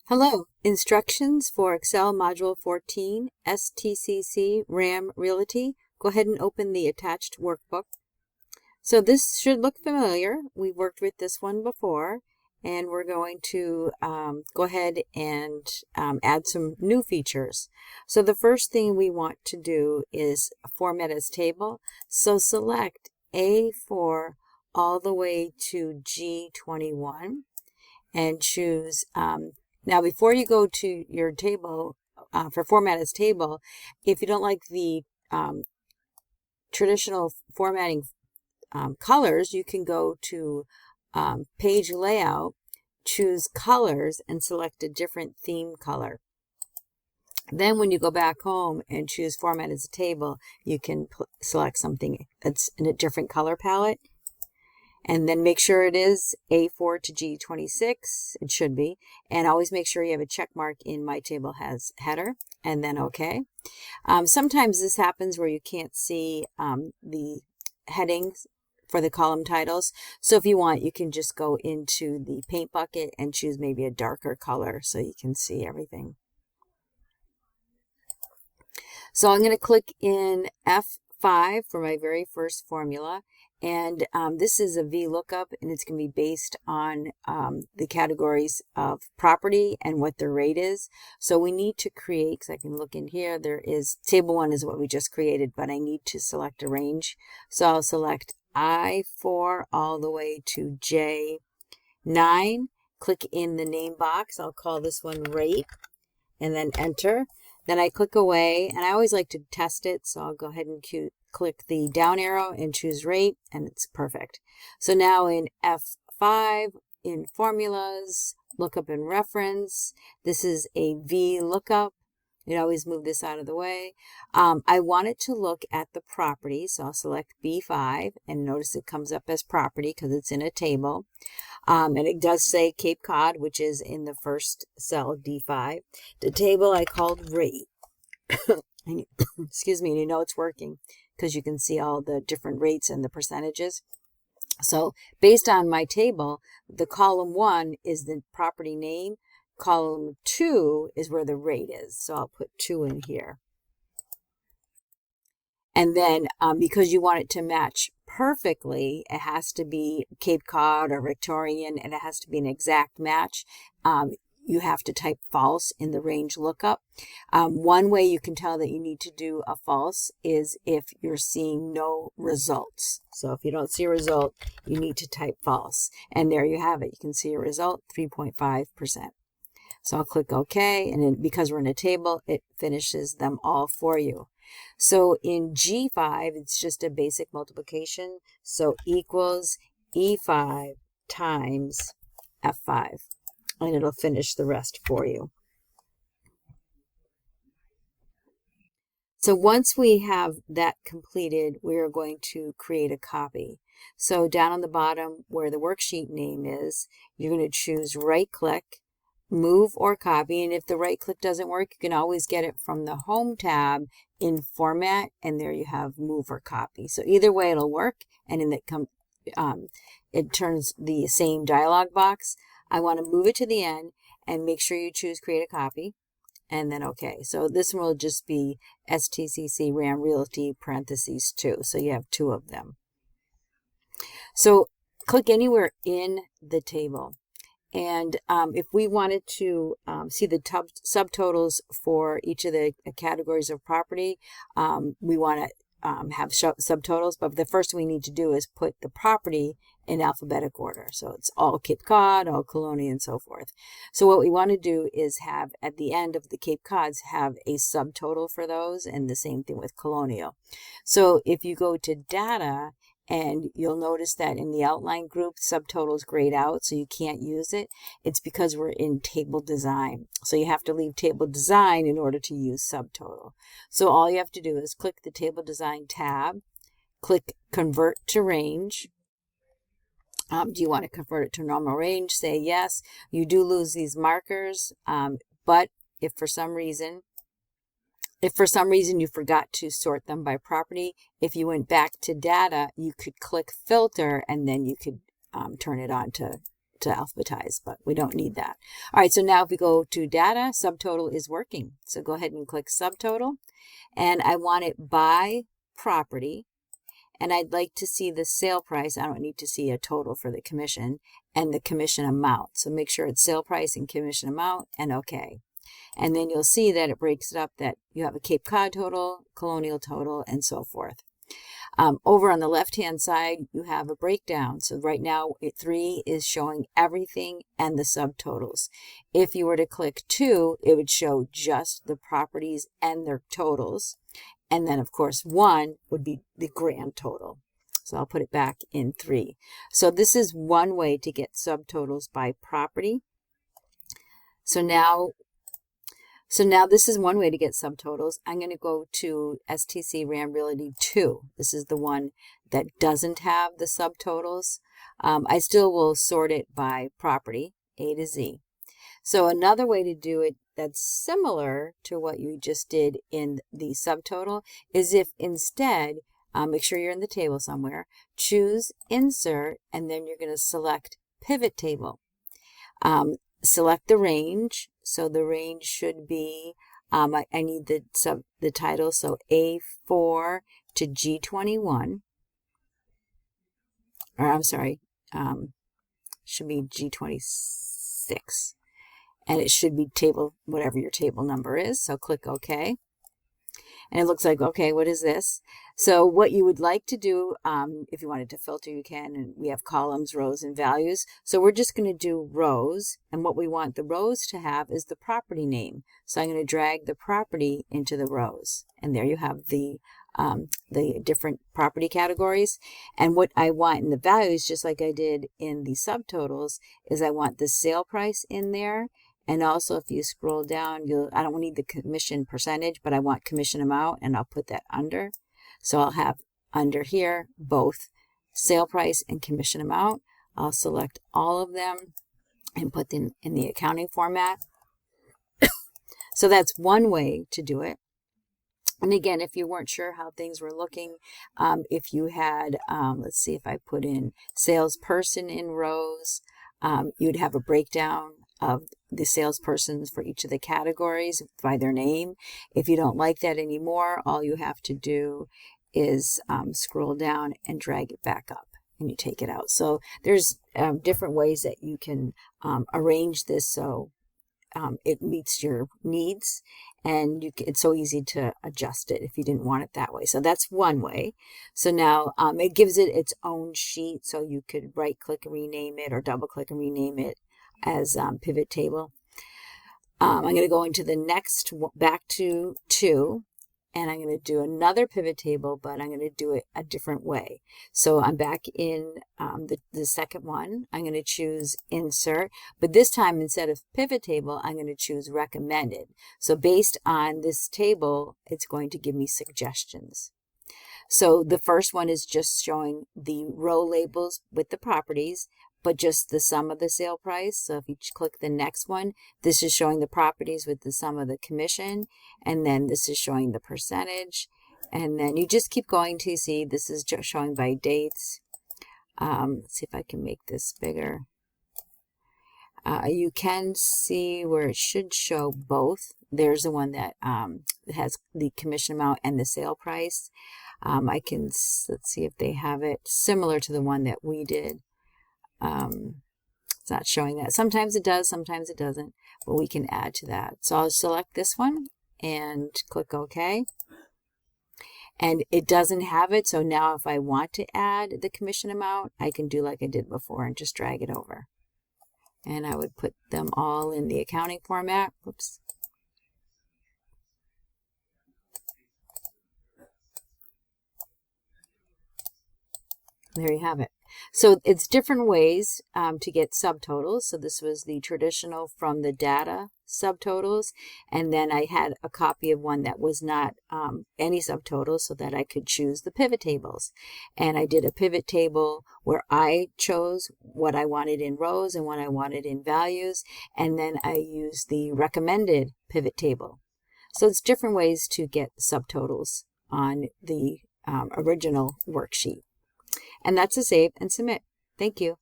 Hello, instructions for Excel Module 14, STCC RAM Realty. Go ahead and open the attached workbook. So this should look familiar. We've worked with this one before, and we're going to go ahead and add some new features. So the first thing we want to do is format as table. So select A4 all the way to G21 and choose now, before you go to your table, for format as table, if you don't like the traditional formatting colors, you can go to page layout, choose colors, and select a different theme color. Then when you go back home and choose format as a table, you can select something that's in a different color palette. And then make sure it is A4 to G26, it should be, and always make sure you have a check mark in My Table Has Header, and then OK. Sometimes this happens where you can't see the headings for the column titles, so if you want, you can just go into the paint bucket and choose maybe a darker color so you can see everything. So I'm going to click in F5 for my very first formula. And this is a VLOOKUP, and it's going to be based on the categories of property and what their rate is. So we need to create, because I can look in here, there is, table 1 is what we just created, but I need to select a range. So I'll select I4 all the way to J9. Click in the name box. I'll call this one rate, and then enter. Then I click away, and I always like to test it, so I'll go ahead and click the down arrow and choose rate, and it's perfect. So now in F5, in formulas, lookup and reference, this is a VLOOKUP. You always move this out of the way. I want it to look at the property, so I'll select B5, and notice it comes up as property because it's in a table. And it does say Cape Cod, which is in the first cell, D5. The table I called rate. Excuse me, and you know it's working because you can see all the different rates and the percentages. So based on my table, the column 1 is the property name. Column 2 is where the rate is. So I'll put 2 in here. And then because you want it to match perfectly, it has to be Cape Cod or Victorian, and it has to be an exact match. You have to type false in the range lookup. One way you can tell that you need to do a false is if you're seeing no results. So if you don't see a result, you need to type false. And there you have it. You can see a result, 3.5%. So I'll click OK, and then because we're in a table, it finishes them all for you. So in G5, it's just a basic multiplication. So equals E5 times F5. And it'll finish the rest for you. So once we have that completed, we are going to create a copy. So down on the bottom where the worksheet name is, you're going to choose right click, move or copy. And if the right click doesn't work, you can always get it from the home tab in format, and there you have move or copy. So either way it'll work, and in it turns the same dialog box. I want to move it to the end and make sure you choose create a copy, and then OK. So this one will just be STCC RAM Realty parentheses 2. So you have 2 of them. So click anywhere in the table. And if we wanted to see the subtotals for each of the categories of property, we want to have subtotals, but the first thing we need to do is put the property in alphabetic order. So it's all Cape Cod, all Colonia, and so forth. So what we want to do is have at the end of the Cape Cods have a subtotal for those, and the same thing with Colonial. So if you go to data, and you'll notice that in the outline group, subtotals grayed out, so you can't use it. It's because we're in table design. So you have to leave table design in order to use subtotal. So all you have to do is click the table design tab, click convert to range. Do you want to convert it to normal range? Say yes. You do lose these markers, but if for some reason you forgot to sort them by property, if you went back to data, you could click filter, and then you could turn it on to to alphabetize, but we don't need that. All right, so now if we go to data, subtotal is working. So go ahead and click subtotal, and I want it by property, and I'd like to see the sale price. I don't need to see a total for the commission and the commission amount. So make sure it's sale price and commission amount, and okay. And then you'll see that it breaks it up, that you have a Cape Cod total, Colonial total, and so forth. Over on the left-hand side, you have a breakdown. So right now, 3 is showing everything and the subtotals. If you were to click 2, it would show just the properties and their totals. And then, of course, 1 would be the grand total. So I'll put it back in 3. So this is one way to get subtotals by property. So now this is one way to get subtotals. I'm going to go to STC Realty 2. This is the one that doesn't have the subtotals. I still will sort it by property, A to Z. So another way to do it that's similar to what you just did in the subtotal is if instead, make sure you're in the table somewhere, choose Insert, and then you're going to select Pivot Table. Select the range. So the range should be, I need the title, so A4 to G21. Or I'm sorry, should be G26. And it should be table, whatever your table number is. So click OK. And it looks like, okay, what is this? So what you would like to do, if you wanted to filter, you can. And we have columns, rows, and values. So we're just going to do rows. And what we want the rows to have is the property name. So I'm going to drag the property into the rows. And there you have the different property categories. And what I want in the values, just like I did in the subtotals, is I want the sale price in there. And also, if you scroll down, I don't need the commission percentage, but I want commission amount, and I'll put that under. So I'll have under here both sale price and commission amount. I'll select all of them and put them in the accounting format. So that's one way to do it. And again, if you weren't sure how things were looking, if you had, let's see if I put in salesperson in rows, you'd have a breakdown of the salespersons for each of the categories by their name. If you don't like that anymore, all you have to do is scroll down and drag it back up, and you take it out. So there's different ways that you can arrange this so it meets your needs, and it's so easy to adjust it if you didn't want it that way. So that's one way. So now it gives it its own sheet, so you could right click and rename it or double click and rename it as pivot table. I'm going to go into the next, back to 2, and I'm going to do another pivot table, but I'm going to do it a different way. So I'm back in the second one. I'm going to choose Insert, but this time instead of pivot table, I'm going to choose Recommended. So based on this table, it's going to give me suggestions. So the first one is just showing the row labels with the properties, but just the sum of the sale price. So if you click the next one, this is showing the properties with the sum of the commission, and then this is showing the percentage, and then you just keep going to see this is just showing by dates. Let's see if I can make this bigger. You can see where it should show both. There's the one that has the commission amount and the sale price. Let's see if they have it similar to the one that we did. It's not showing that. Sometimes it does, sometimes it doesn't, but we can add to that. So I'll select this one and click OK. And it doesn't have it, so now if I want to add the commission amount, I can do like I did before and just drag it over. And I would put them all in the accounting format. Whoops. There you have it. So it's different ways to get subtotals. So this was the traditional from the data subtotals. And then I had a copy of one that was not any subtotals so that I could choose the pivot tables. And I did a pivot table where I chose what I wanted in rows and what I wanted in values. And then I used the recommended pivot table. So it's different ways to get subtotals on the original worksheet. And that's a save and submit. Thank you.